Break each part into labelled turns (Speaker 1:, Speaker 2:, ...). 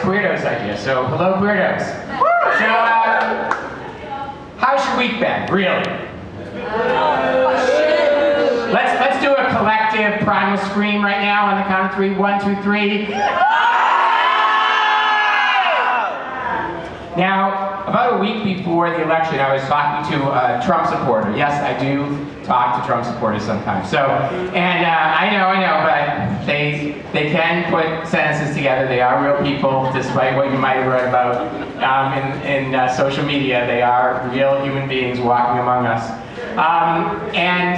Speaker 1: Queerdos idea. So, hello Queerdos. So, how's your week been, really? Let's do a collective primal scream right now on the count of three. 1, 2, 3. Now, about a week before the election, I was talking to a Trump supporter. Yes, I do talk to Trump supporters sometimes. So, and I know, but they can put sentences together. They are real people, despite what you might have read about in social media. They are real human beings walking among us. And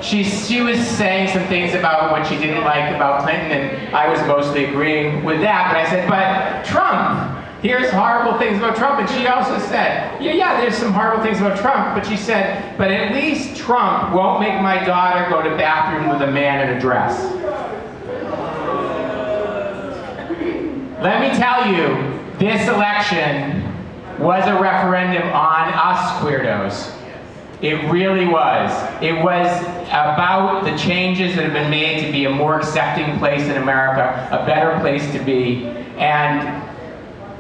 Speaker 1: she was saying some things about what she didn't like about Clinton, and I was mostly agreeing with that. But I said, but Trump. Here's horrible things about Trump, and she also said, yeah, there's some horrible things about Trump, but she said, but at least Trump won't make my daughter go to the bathroom with a man in a dress. Let me tell you, this election was a referendum on us Queerdos. It really was. It was about the changes that have been made to be a more accepting place in America, a better place to be, and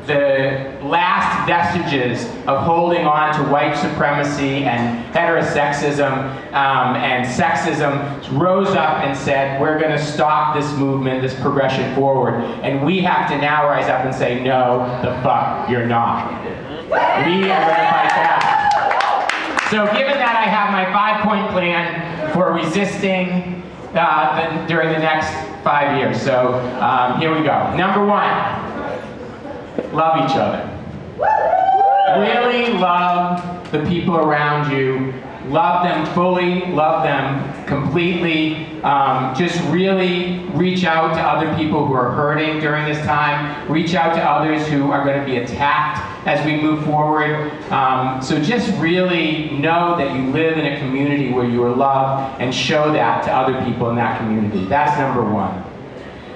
Speaker 1: the last vestiges of holding on to white supremacy and heterosexism and sexism rose up and said, we're going to stop this movement, this progression forward. And we have to now rise up and say, no, the fuck, you're not. We are going to fight back. So given that I have my 5-point plan for resisting during the next 5 years. So here we go. Number 1. Love each other. Really love the people around you. Love them fully, love them completely. Just really reach out to other people who are hurting during this time. Reach out to others who are going to be attacked as we move forward. So just really know that you live in a community where you are loved and show that to other people in that community. That's number 1.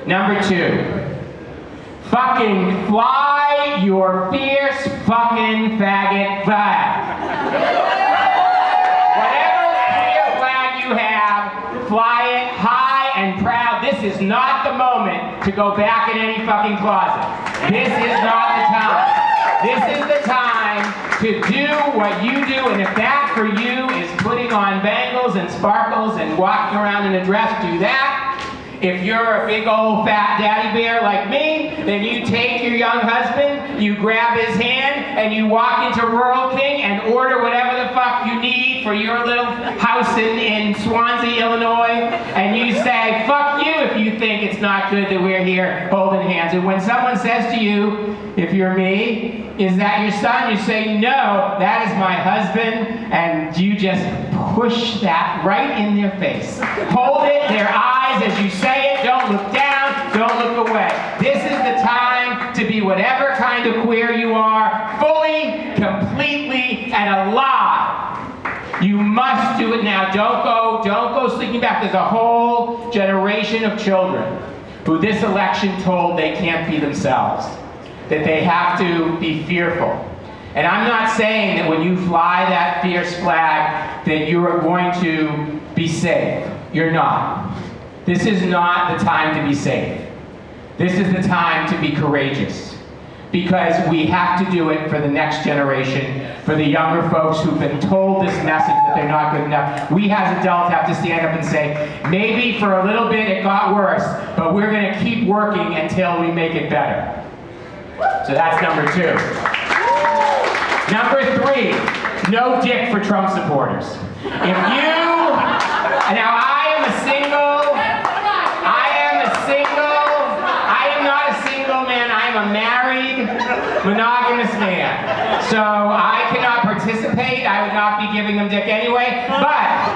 Speaker 1: Number 2. Fucking fly your fierce fucking faggot flag. Whatever queer flag you have, fly it high and proud. This is not the moment to go back in any fucking closet. This is not the time. This is the time to do what you do, and if that for you is putting on bangles and sparkles and walking around in a dress, do that. If you're a big old fat daddy bear like me, then you take your young husband, you grab his hand, and you walk into Rural King and order whatever the fuck you need for your little house in Swansea, Illinois, and you say, fuck you if you think it's not good that we're here holding hands. And when someone says to you, if you're me, is that your son? You say, no, that is my husband, and you just push that right in their face. Hold it, their eyes as you say it, don't look down, don't look away. This is the time to be whatever kind of queer you are, fully, completely, and alive. You must do it now. Don't go sleeping back. There's a whole generation of children who this election told they can't be themselves, that they have to be fearful. And I'm not saying that when you fly that fierce flag that you are going to be safe. You're not. This is not the time to be safe. This is the time to be courageous. Because we have to do it for the next generation, for the younger folks who've been told this message that they're not good enough. We as adults have to stand up and say, maybe for a little bit it got worse, but we're going to keep working until we make it better. So that's number 2. Number 3, no dick for Trump supporters. If you, now I am not a single man, I am a married, monogamous man. So I cannot participate, I would not be giving them dick anyway, but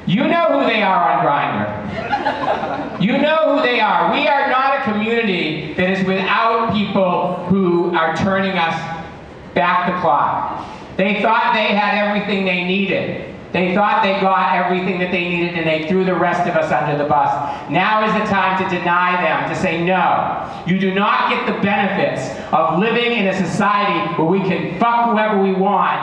Speaker 1: you know who they are on Grindr. You know who they are. We are not a community that is without people who are turning us back the clock. They thought they had everything they needed. They thought they got everything that they needed, and they threw the rest of us under the bus. Now is the time to deny them, to say no. You do not get the benefits of living in a society where we can fuck whoever we want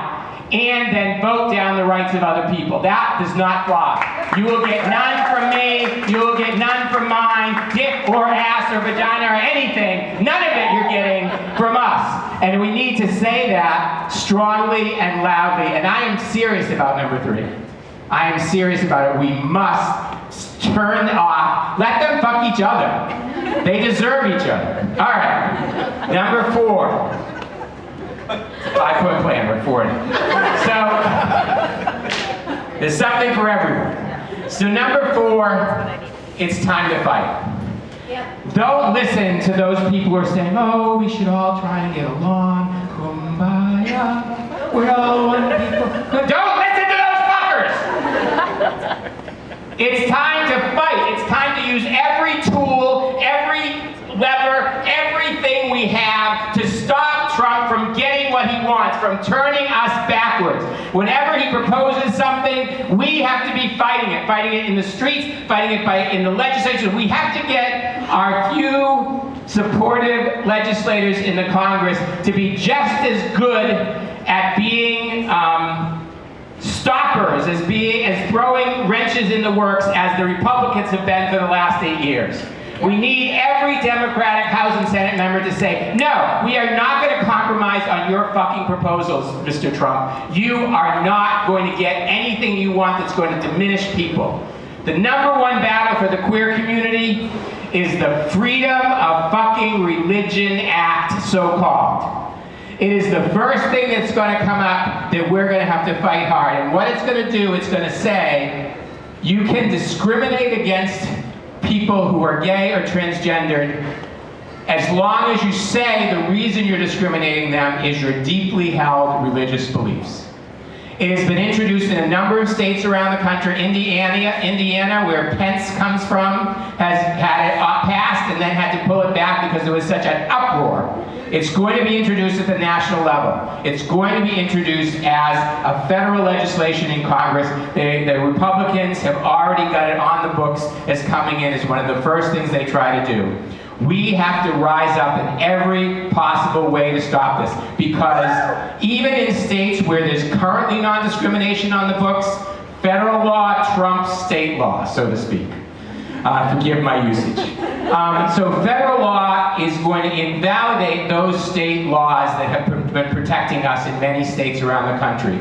Speaker 1: and then vote down the rights of other people. That does not fly. You will get none from me, you will get none from mine, dick or ass or vagina or anything. None of it you're getting from us. And we need to say that strongly and loudly. And I am serious about number 3. I am serious about it. We must turn off, let them fuck each other. They deserve each other. All right, number 4. 5-foot plan, we're 40. So, there's something for everyone. So number 4, it's time to fight. Don't listen to those people who are saying, oh, we should all try and get along, kumbaya, we're all one people. Don't listen to those fuckers! It's time to fight. It's time to use every tool, every lever, everything we have to stop Trump from getting what he wants, from turning us backwards. Whenever he proposes something, we have to be fighting it in the streets, fighting it in the legislature. We have to get our few supportive legislators in the Congress to be just as good at being stoppers, as throwing wrenches in the works as the Republicans have been for the last 8 years. We need every Democratic House and Senate member to say, no, we are not going to compromise on your fucking proposals, Mr. Trump. You are not going to get anything you want that's going to diminish people. The number 1 battle for the queer community is the Freedom of Fucking Religion Act, so-called. It is the first thing that's going to come up that we're going to have to fight hard. And what it's going to do, it's going to say, you can discriminate against people who are gay or transgendered as long as you say the reason you're discriminating them is your deeply held religious beliefs. It has been introduced in a number of states around the country. Indiana, where Pence comes from, has had it passed and then had to pull it back because there was such an uproar. It's going to be introduced at the national level. It's going to be introduced as a federal legislation in Congress. The Republicans have already got it on the books as coming in as one of the first things they try to do. We have to rise up in every possible way to stop this, because even in states where there's currently non-discrimination on the books, federal law trumps state law, so to speak. Forgive my usage. So federal law is going to invalidate those state laws that have been protecting us in many states around the country.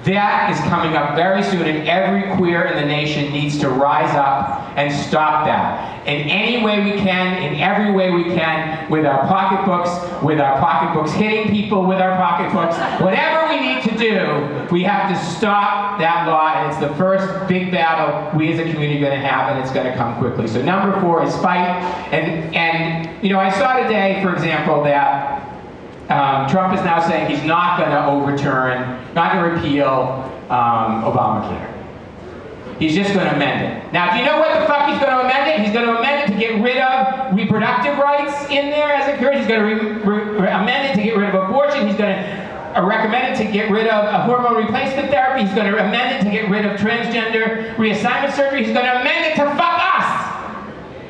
Speaker 1: That is coming up very soon, and every queer in the nation needs to rise up and stop that. In any way we can, in every way we can, with our pocketbooks hitting people with our pocketbooks, whatever we need to do, we have to stop that law, and it's the first big battle we as a community are going to have, and it's going to come quickly. So number 4 is fight, and you know, I saw today, for example, that Trump is now saying he's not going to overturn, not going to repeal Obamacare. He's just going to amend it. Now, do you know what the fuck he's going to amend it? He's going to amend it to get rid of reproductive rights in there as a cure. He's going to amend it to get rid of abortion. He's going to recommend it to get rid of hormone replacement therapy. He's going to amend it to get rid of transgender reassignment surgery. He's going to amend it to fuck us.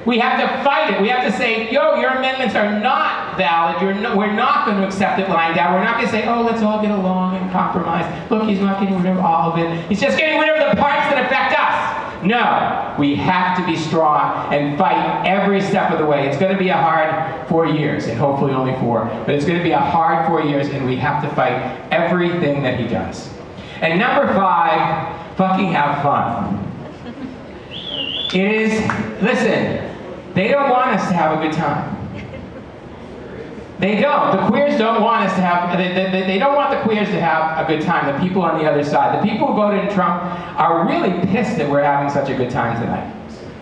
Speaker 1: We have to fight it. We have to say, yo, your amendments are not valid. We're not going to accept it lying down. We're not going to say, oh, let's all get along and compromise. Look, he's not getting rid of all of it. He's just getting rid of the parts that affect us. No, we have to be strong and fight every step of the way. It's going to be a hard 4 years, and hopefully only 4. But it's going to be a hard 4 years, and we have to fight everything that he does. And number 5, fucking have fun. It is, listen, they don't want us to have a good time. They don't. The queers don't want us to have, they don't want the queers to have a good time, the people on the other side. The people who voted in Trump are really pissed that we're having such a good time tonight.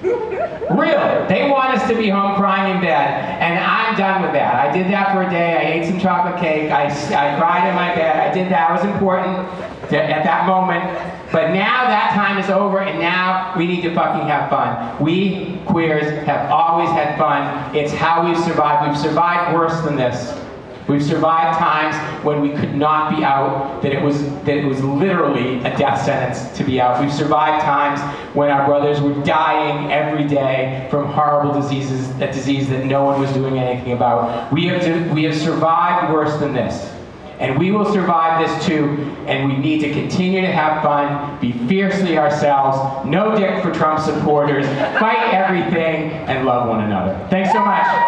Speaker 1: Really. They want us to be home crying in bed, and I'm done with that. I did that for a day. I ate some chocolate cake. I cried in my bed. I did that. It was important at that moment. But now that time is over, and now we need to fucking have fun. We queers have always had fun. It's how we've survived. We've survived worse than this. We've survived times when we could not be out, that it was literally a death sentence to be out. We've survived times when our brothers were dying every day from horrible diseases, a disease that no one was doing anything about. We have survived worse than this. And we will survive this too, and we need to continue to have fun, be fiercely ourselves, no dick for Trump supporters, fight everything, and love one another. Thanks so much.